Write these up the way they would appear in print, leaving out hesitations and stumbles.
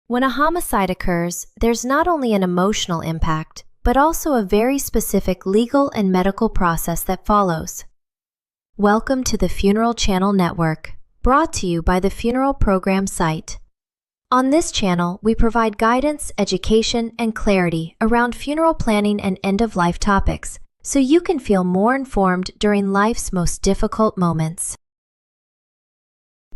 When a homicide occurs, there's not only an emotional impact, but also a very specific legal and medical process that follows. Welcome to the Funeral Channel Network, brought to you by the Funeral Program site. On this channel, we provide guidance, education, and clarity around funeral planning and end-of-life topics, so you can feel more informed during life's most difficult moments.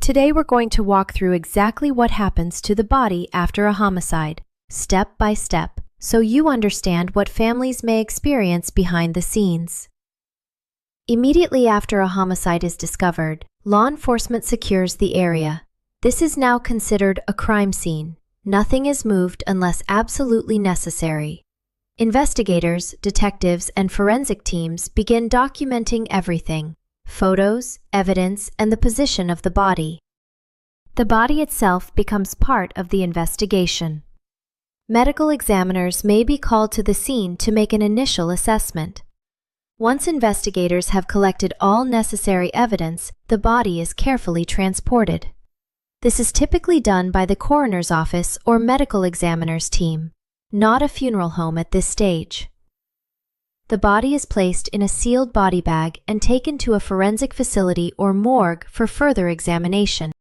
Today we're going to walk through exactly what happens to the body after a homicide, step by step, so you understand what families may experience behind the scenes. Immediately after a homicide is discovered, law enforcement secures the area. This is now considered a crime scene. Nothing is moved unless absolutely necessary. Investigators, detectives, and forensic teams begin documenting everything: photos, evidence, and the position of the body. The body itself becomes part of the investigation. Medical examiners may be called to the scene to make an initial assessment. Once investigators have collected all necessary evidence, the body is carefully transported. This is typically done by the coroner's office or medical examiner's team, not a funeral home at this stage. The body is placed in a sealed body bag and taken to a forensic facility or morgue for further examination.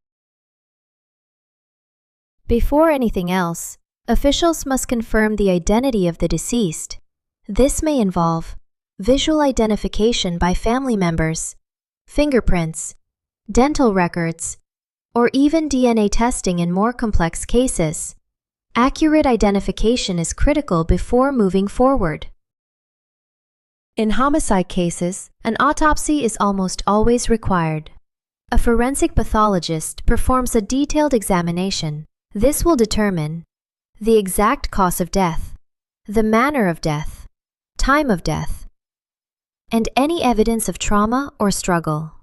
Before anything else, officials must confirm the identity of the deceased. This may involve visual identification by family members, fingerprints, dental records, or even DNA testing in more complex cases. Accurate identification is critical before moving forward. In homicide cases, an autopsy is almost always required. A forensic pathologist performs a detailed examination. This will determine the exact cause of death, the manner of death, time of death, and any evidence of trauma or struggle.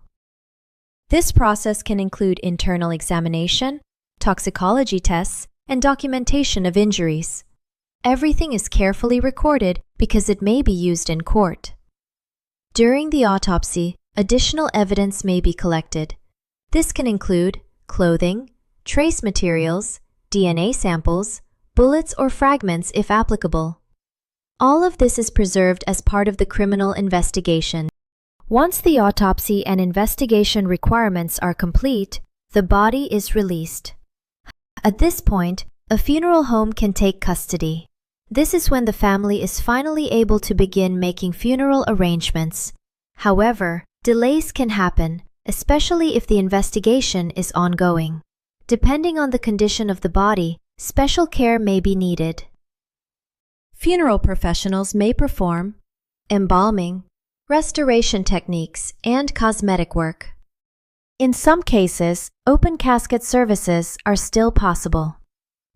This process can include internal examination, toxicology tests, and documentation of injuries. Everything is carefully recorded because it may be used in court. During the autopsy, additional evidence may be collected. This can include clothing, trace materials, DNA samples, bullets or fragments if applicable. All of this is preserved as part of the criminal investigation. Once the autopsy and investigation requirements are complete, the body is released. At this point, a funeral home can take custody. This is when the family is finally able to begin making funeral arrangements. However, delays can happen, especially if the investigation is ongoing. Depending on the condition of the body, special care may be needed. Funeral professionals may perform embalming, restoration techniques, and cosmetic work. In some cases, open casket services are still possible.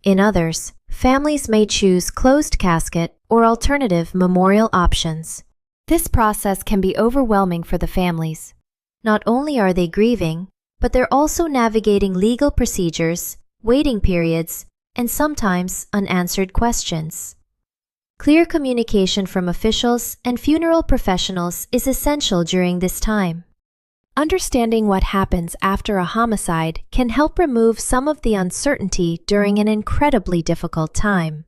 In others, families may choose closed casket or alternative memorial options. This process can be overwhelming for the families. Not only are they grieving, but they're also navigating legal procedures, waiting periods, and sometimes unanswered questions. Clear communication from officials and funeral professionals is essential during this time. Understanding what happens after a homicide can help remove some of the uncertainty during an incredibly difficult time.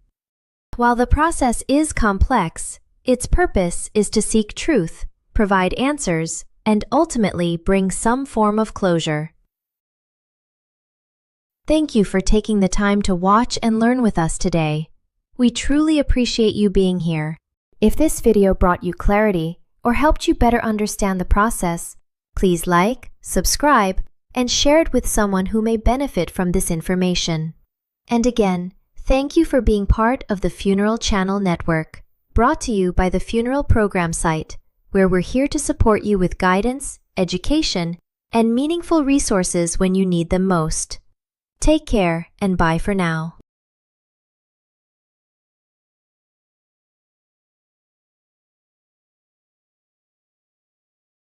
While the process is complex, its purpose is to seek truth, provide answers, and ultimately bring some form of closure. Thank you for taking the time to watch and learn with us today. We truly appreciate you being here. If this video brought you clarity or helped you better understand the process, please like, subscribe, and share it with someone who may benefit from this information. And again, thank you for being part of the Funeral Channel Network, brought to you by the Funeral Program site, where we're here to support you with guidance, education, and meaningful resources when you need them most. Take care and bye for now.